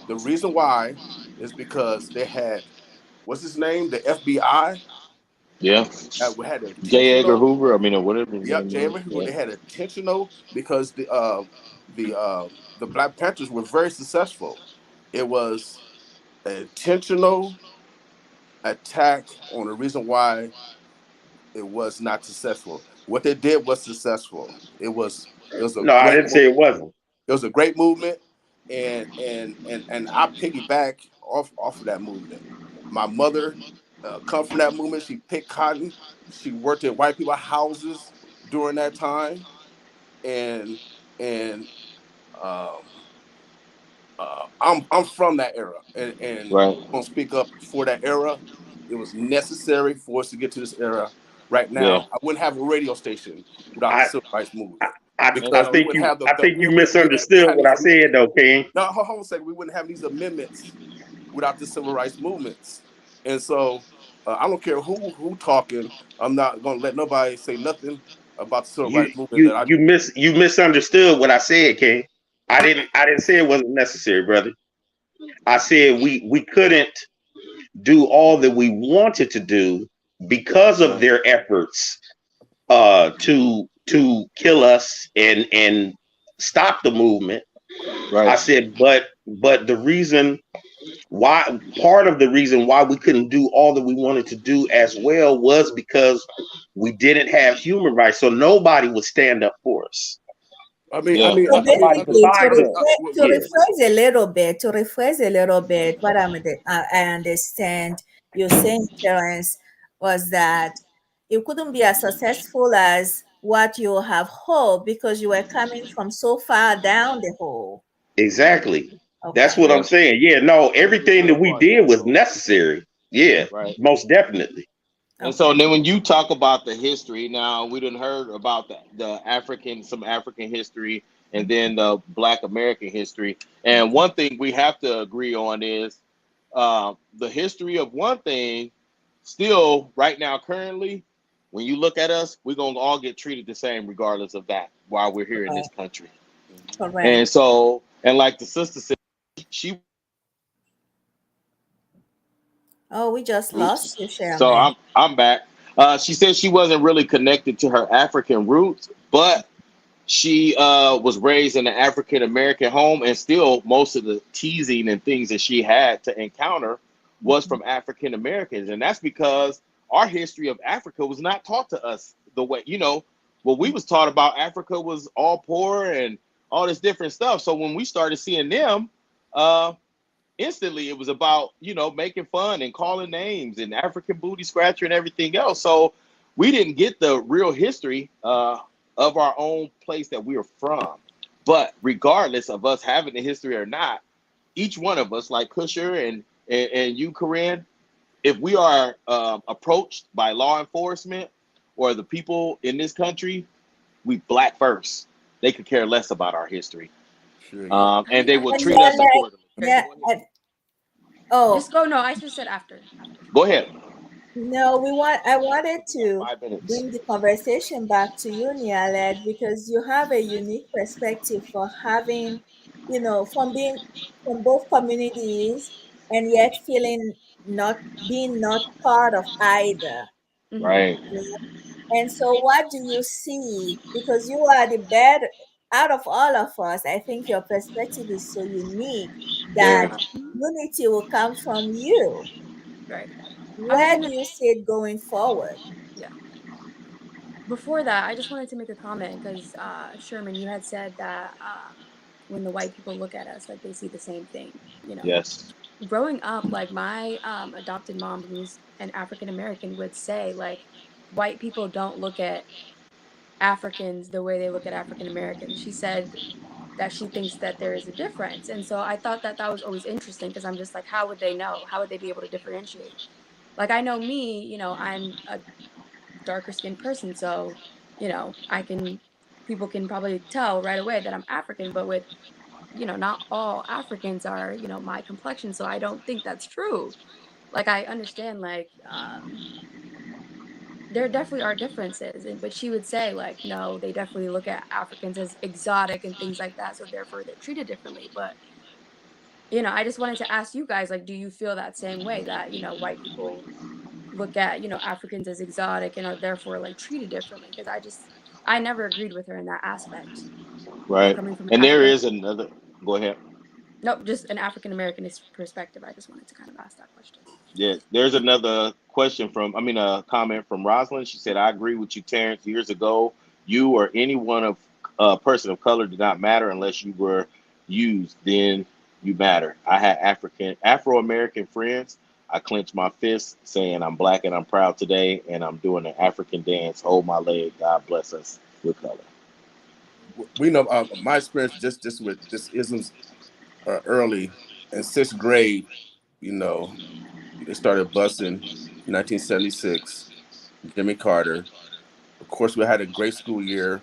The reason why is because they had what's his name? The FBI Yeah. had J. Edgar intentional. Hoover. I mean, or whatever his Yep, name J. was. Edgar Hoover. Yeah. They had intentional because the the Black Panthers were very successful. It was an intentional attack on the reason why it was not successful. What they did was successful. It was a No, I great didn't say it wasn't. it was a great movement, and I piggyback off of that movement. My mother come from that movement. She picked cotton. She worked in white people houses during that time, and um, I'm from that era, and Right. I'm gonna speak up for that era. It was necessary for us to get to this era. Right Yeah. now, I wouldn't have a radio station without the I civil rights movement I because we Exactly. wouldn't have I think you we wouldn't misunderstood have what these I said, amendments. though, King. No, hold on a second. We wouldn't have these amendments without the civil rights movements. And so I don't care who talking. I'm not gonna let nobody say nothing about the civil rights movement that I. You misunderstood what I said, King. I didn't say it wasn't necessary, brother. I said we couldn't do all that we wanted to do because of Right. their efforts to kill us and stop the movement. I Right. said, but the reason why part of the reason why we couldn't do all that we wanted to do as well was because we didn't have human rights, so nobody would stand up for us. Yeah. So Nobody basically, besides us. to Yeah, rephrase a little bit, I understand you're saying, Terence, was that it couldn't be as successful as what you have hoped because you were coming from so far down the hole. exactly. That's Okay. what I'm Yeah. saying. Yeah, no, That is a everything that good we point. did was necessary. Yeah, Right. most definitely. And Okay. so then when you talk about the history, now we done heard about some African history and then the Black American history. And one thing we have to agree on is the history of one thing still right now, currently, when you look at us, we're going to all get treated the same regardless of that while we're here in this Correct. country. Correct. And so, and like the sister said, she Oh, we just lost roots. you, So Sherman. I'm back. She said she wasn't really connected to her African roots, but she was raised in an African American home, and still most of the teasing and things that she had to encounter was from African Americans, and that's because our history of Africa was not taught to us the way what we was taught about Africa was all poor and all this different stuff. So when we started seeing them, uh, instantly it was about making fun and calling names and African booty scratcher and everything else. So we didn't get the real history of our own place that we are from. But regardless of us having the history or not, each one of us, like Kusher and you, Corinne, if we are approached by law enforcement or the people in this country, we black first. They could care less about our history, Sure, yeah. and they will And treat yeah, us like, accordingly. yeah. Go ahead. Oh, Just go. No, I just said after. After. Go ahead. no, I wanted We got to 5 minutes. bring the conversation back to you, Nialed, because you have a unique perspective for having, from being from both communities and yet feeling not part of either. Mm-hmm. Right. And so, what do you see? Because you are the better out of all of us. I think your perspective is so unique that Very. unity will come from you. Right. I was Where do gonna. you see it going forward? Yeah. Before that, I just wanted to make a comment because Sherman, you had said that when the white people look at us, like they see the same thing. Yes. Growing up, like my adopted mom, who's an African American, would say like white people don't look at Africans the way they look at African Americans. She said that she thinks that there is a difference. And so I thought that that was always interesting because I'm just like, how would they know? How would they be able to differentiate? Like, I know me, I'm a darker skinned person. So, people can probably tell right away that I'm African, but with, not all Africans are, my complexion. So I don't think that's true. Like, I understand, like, there definitely are differences, but she would say like, no, they definitely look at Africans as exotic and things like that, so therefore they're treated differently. But I just wanted to ask you guys, like, do you feel that same way, that white people look at Africans as exotic and are therefore like treated differently? Because I never agreed with her in that aspect, Right. coming from an And there African, is another. Go ahead. no, just an African American perspective. I just wanted to kind of ask that question. Yeah. There's another question from. I mean, a comment from Rosalind. She said, "I agree with you, Terrence. Years ago, you or anyone of person of color did not matter unless you were used. Then you matter. I had Afro American friends. I clenched my fist, saying I'm black and I'm proud today, and I'm doing an African dance. Hold my leg. God bless us with color." We know my experience just with this isms early in sixth grade. You know, they started busing in 1976. Jimmy Carter. Of course, we had a great school year.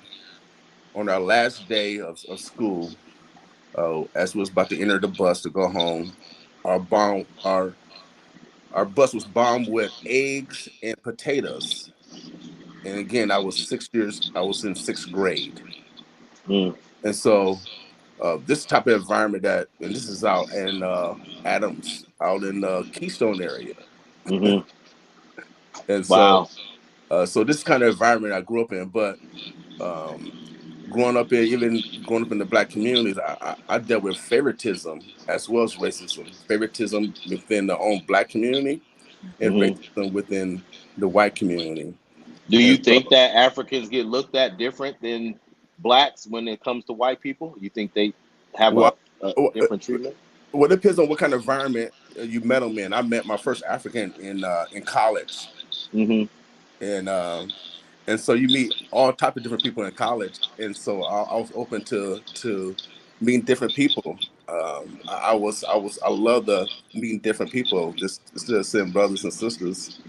On our last day of school, as we was about to enter the bus to go home, our bus was bombed with eggs and potatoes. And again, I was in sixth grade. Mm, And so this type of environment and this is out in Adams, out in the Keystone area. hmm And so, Wow. so this kind of environment I grew up in, but um, even growing up in the black communities, I dealt with favoritism as well as racism. Favoritism within the own black community and hmm racism within the white community. Do And you so, think that Africans get looked at different than blacks when it comes to white people? You think they have well, a well, different treatment? it depends on what kind of environment you met them in. I met my first African in college, Hmm and so you meet all type of different people in college, and so I was open to meeting different people. I love the meeting different people, just instead of saying brothers and sisters.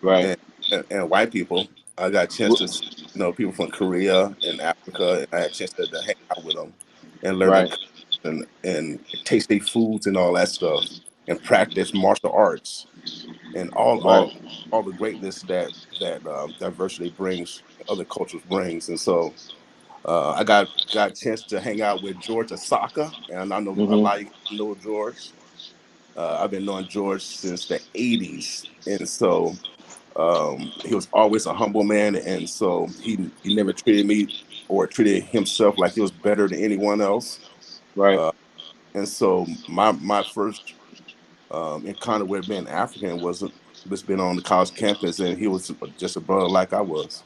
Right. And and white people. I got a chance to see, people from Korea and Africa, and I had a chance to hang out with them and learn their Right. culture and taste their foods and all that stuff, and practice martial arts and Right. all the greatness that diversity brings, other cultures brings. And so I got a chance to hang out with George Asaka, and I know a Mm-hmm. lot of you know George. I've been knowing George since the '80s, and so he was always a humble man, and so he never treated me or treated himself like he was better than anyone else. Right. Uh, and so my first encounter with being African was been on the college campus, and he was just a brother like I was.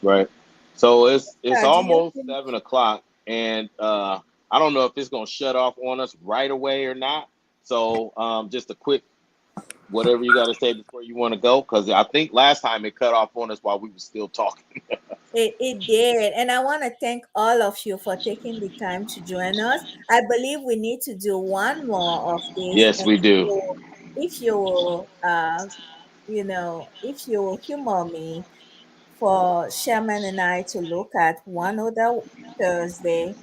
Right. So it's Do you almost think 7 o'clock, and I don't know if it's gonna shut off on us right away or not. So just a quick whatever you got to say before you want to go, because I think last time it cut off on us while we were still talking. it did? And I want to thank all of you for taking the time to join us. I believe we need to do one more of this. Yes, And we do. if you, if you humor me, for Sherman and I to look at one other Thursday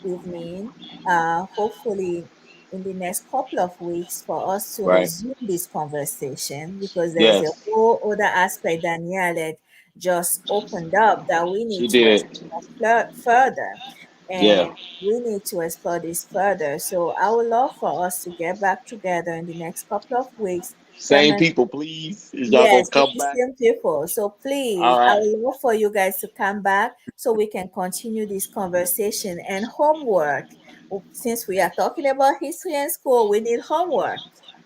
evening, hopefully in the next couple of weeks, for us to Right. resume this conversation, because there's a Yes, whole other aspect Danielle that just opened up that we she need to did. explore further. Yeah. And we need to explore this further. So I would love for us to get back together in the next couple of weeks. Same Sherman. people, please. Is y'all gonna Yes, with come the back? same people. So please, All I right. would love for you guys to come back so we can continue this conversation. And homework, since we are talking about history and school, we need homework.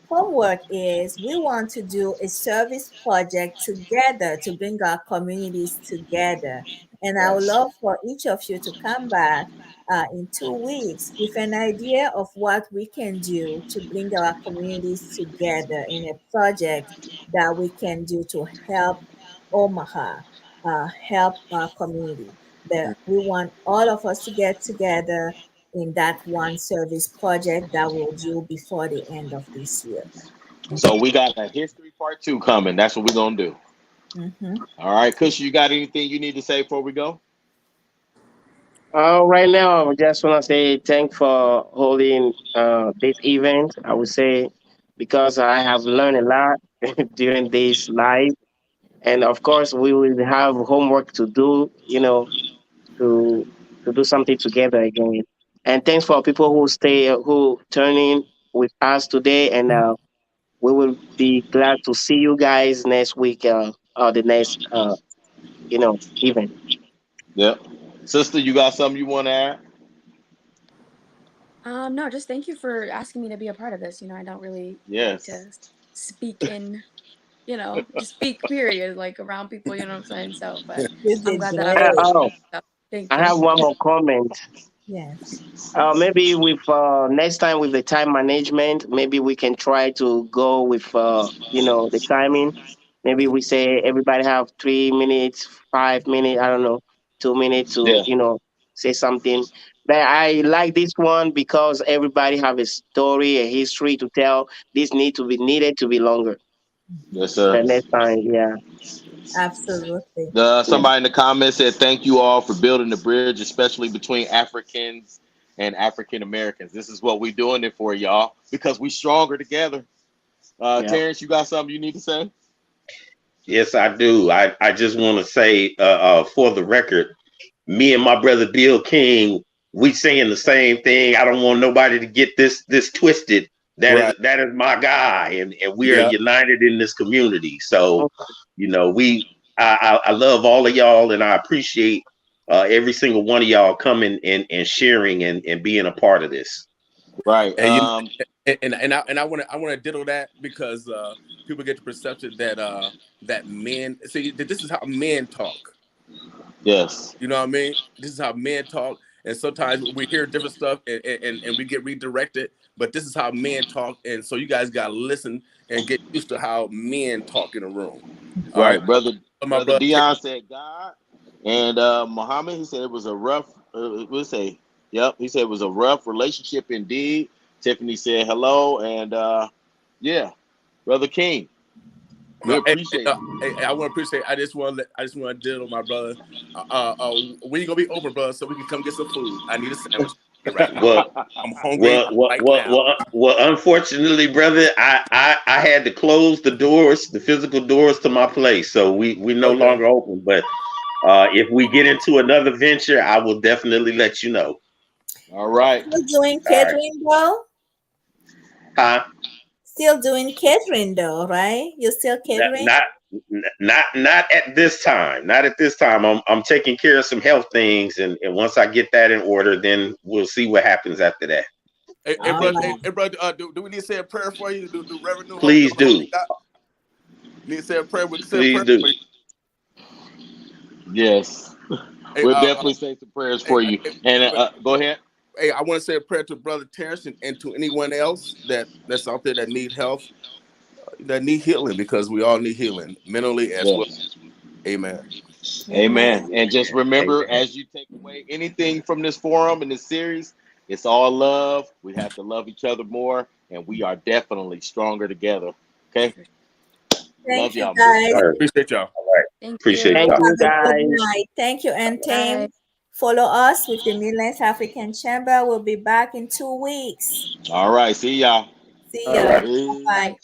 Homework is we want to do a service project together to bring our communities together. And I would Right. love for each of you to come back in 2 weeks with an idea of what we can do to bring our communities together in a project that we can do to help Omaha, help our community. That we want all of us to get together in that one service project that we'll do before the end of this year. So we got a history part 2 coming. That's what we're gonna do. Mhm. All right, Kush, you got anything you need to say before we go? Right now, I just want to say thanks for holding this event. I would say because I have learned a lot during this live, and of course, we will have homework to do. To do something together again. And thanks for people who turn in with us today, and we will be glad to see you guys next week or the next event. Yep. Sister, you got something you want to add? No, just thank you for asking me to be a part of this. I don't really like Yes. to speak in, just speak period, like around people, you know what I'm saying? So, but You I'm did glad that I was able great. to. Oh, So, thank I you. have one more comment. Yes. Maybe with next time with the time management, maybe we can try to go with the timing. Maybe we say everybody have 3 minutes, 5 minutes, I don't know, 2 minutes to Yeah. say something. But I like this one because everybody have a story, a history to tell. This needed to be longer. Yes, sir. The next time, yeah, Absolutely. yeah, Somebody in the comments said thank you all for building the bridge, especially between Africans and African Americans. This is what we're doing it for, y'all, because we stronger together. yeah. Terrence, you got something you need to say? Yes, I do. I just want to say, for the record, me and my brother Bill King, we saying the same thing. I don't want nobody to get this twisted. Right. That is my guy, and we are Yeah. united in this community. So, Okay. I love all of y'all, and I appreciate every single one of y'all coming and sharing and being a part of this. Right. And and I want to diddle that because people get the perception that that men see that this is how men talk. Yes. You know what I mean? This is how men talk, and sometimes we hear different stuff and we get redirected. But this is how men talk, and so you guys gotta listen and get used to how men talk in a room. All right, Right. Brother my Brother brother. Dion said God. And Muhammad, he said it was a rough we'll say, yep, he said it was a rough relationship indeed. Tiffany said hello, and yeah, Brother King. We appreciate it. I want to appreciate. I just want to deal with my brother. When you gonna be open, brother, so we can come get some food? I need a sandwich right now. Well, I'm hungry right now. well, unfortunately, brother, I had to close the doors, the physical doors to my place, so we no longer open. But if we get into another venture, I will definitely let you know. All right. Still doing catering though? Huh? Still doing catering though, right? You're still catering? Not at this time. Not at this time. I'm taking care of some health things, and once I get that in order, then we'll see what happens after that. Hey, brother, do we need to say a prayer for you? Do Reverend New Please do. Need to say a prayer? Please do. Yes. We'll definitely say some prayers for you. And go ahead. Hey, I want to say a prayer to Brother Terrence and to anyone else that's out there that need health, that need healing, because we all need healing, mentally as well. Amen. Amen. And just remember, as you take away anything from this forum and this series, it's all love. We have to love each other more, and we are definitely stronger together. Okay? Thank you, y'all, guys. Appreciate y'all. All right. Appreciate Thank y'all. you, guys. Good night. Thank you, Untamed. Follow us with the Midlands African Chamber. We'll be back in 2 weeks. All right. See y'all. See ya. Bye.